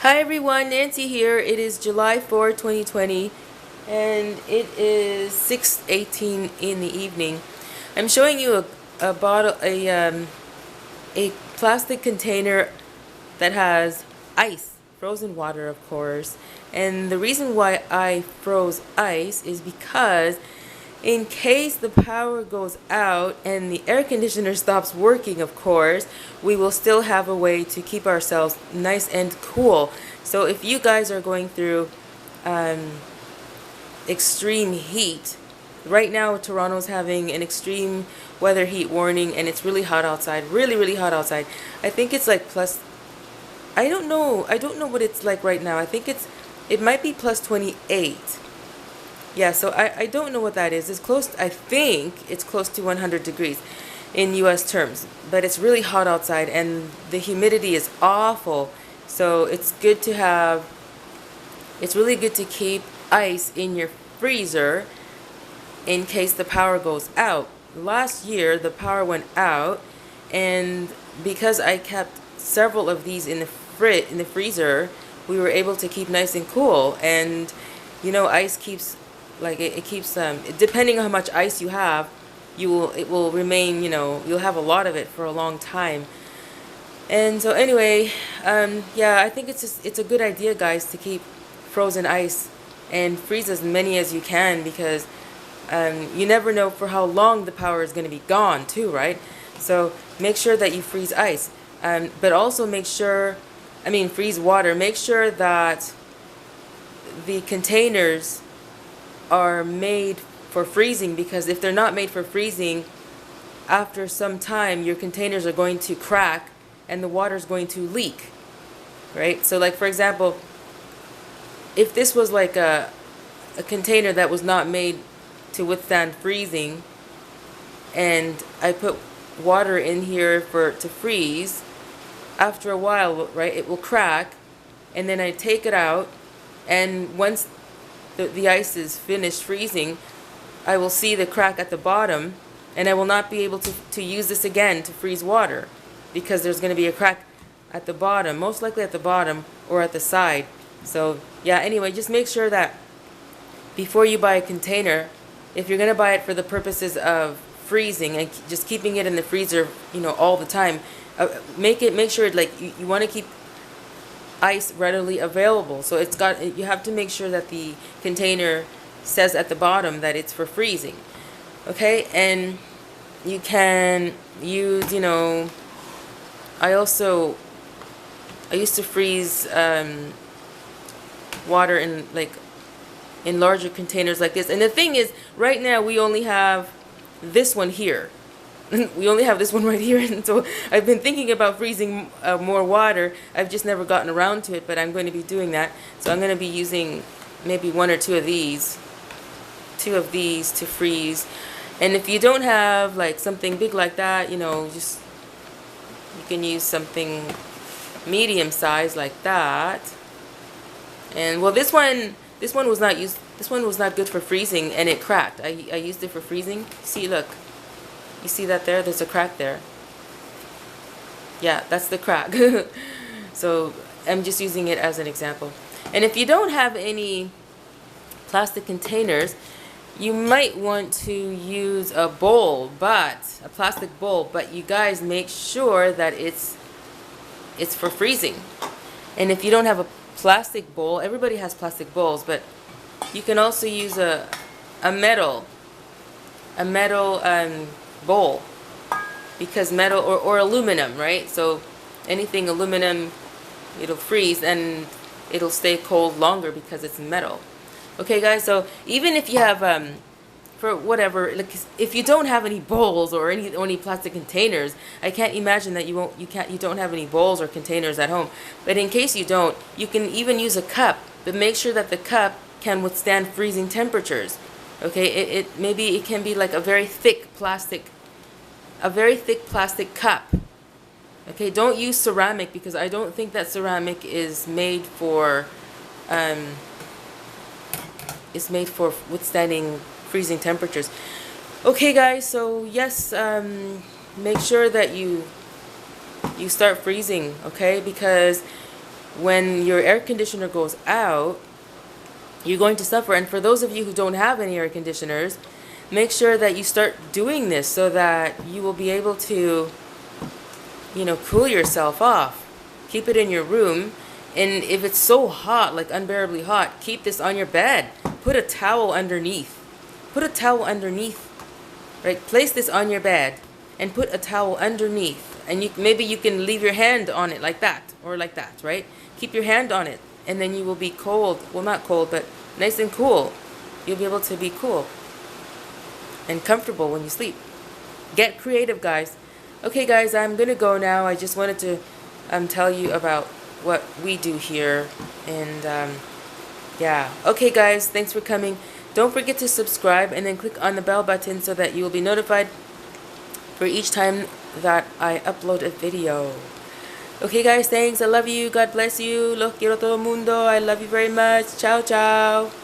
Hi everyone, Nancy here. It is July 4th, 2020, and it is 6:18 in the evening. I'm showing you a bottle, a plastic container that has ice, frozen water, of course. And the reason why I froze ice is because in case the power goes out and the air conditioner stops working, of course, we will still have a way to keep ourselves nice and cool. So if you guys are going through extreme heat, right now Toronto's having an extreme weather heat warning, and it's really hot outside, really hot outside. I think it's like plus, I don't know what it's like right now. I think it might be plus 28. Yeah, so I don't know what that is. It's close, I think it's close to 100 degrees in US terms, but it's really hot outside and the humidity is awful. So it's really good to keep ice in your freezer in case the power goes out. Last year the power went out, and because I kept several of these in the freezer, we were able to keep nice and cool. And ice keeps, like, it keeps depending on how much ice you have, it will remain, you'll have a lot of it for a long time. And so anyway, yeah, I think it's a good idea, guys, to keep frozen ice and freeze as many as you can, because you never know for how long the power is going to be gone too, right? So make sure that you freeze ice, but also freeze water. Make sure that the containers are made for freezing, because if they're not made for freezing, after some time your containers are going to crack and the water is going to leak, right? So like, for example, if this was like a container that was not made to withstand freezing, and I put water in here to freeze, after a while, right, it will crack, and then I take it out, and once the ice is finished freezing, I will see the crack at the bottom, and I will not be able to use this again to freeze water, because there's going to be a crack at the bottom, most likely at the bottom or at the side. So yeah, anyway, just make sure that before you buy a container, if you're going to buy it for the purposes of freezing and just keeping it in the freezer, all the time, make sure, like, you want to keep ice readily available. So you have to make sure that the container says at the bottom that it's for freezing. Okay, and you can use, I used to freeze water in larger containers like this. And the thing is, right now we only have this one here. We only have this one right here, and so I've been thinking about freezing more water. I've just never gotten around to it, but I'm going to be doing that. So I'm going to be using maybe one or two of these to freeze. And if you don't have like something big like that, you can use something medium size like that. And well, this one was not used. This one was not good for freezing, and it cracked. I used it for freezing. See, look. You see that there? There's a crack there. Yeah, that's the crack. So I'm just using it as an example. And if you don't have any plastic containers, you might want to use a plastic bowl, but you guys make sure that it's for freezing. And if you don't have a plastic bowl, everybody has plastic bowls, but you can also use a metal bowl, because metal or aluminum, right? So anything aluminum, it'll freeze and it'll stay cold longer because it's metal. Okay, guys, so even if you have for whatever, like, if you don't have any bowls or any plastic containers, I can't imagine that you don't have any bowls or containers at home. But in case you don't, you can even use a cup, but make sure that the cup can withstand freezing temperatures. Okay, maybe it can be like a very thick plastic cup. Okay, don't use ceramic, because I don't think that ceramic is made for withstanding freezing temperatures. Okay, guys, so yes, make sure that you start freezing, okay? Because when your air conditioner goes out, you're going to suffer. And for those of you who don't have any air conditioners, make sure that you start doing this so that you will be able to, cool yourself off. Keep it in your room. And if it's so hot, like unbearably hot, keep this on your bed. Put a towel underneath. Put a towel underneath. Right? Place this on your bed and put a towel underneath. And maybe you can leave your hand on it like that or like that, right? Keep your hand on it, and then you will be cold. Well, not cold, but nice and cool. You'll be able to be cool and comfortable when you sleep. Get creative, guys. Okay, guys, I'm going to go now. I just wanted to tell you about what we do here. And, yeah. Okay, guys, thanks for coming. Don't forget to subscribe and then click on the bell button so that you will be notified for each time that I upload a video. Okay, guys, thanks. I love you. God bless you. Los quiero todo mundo. I love you very much. Ciao, ciao.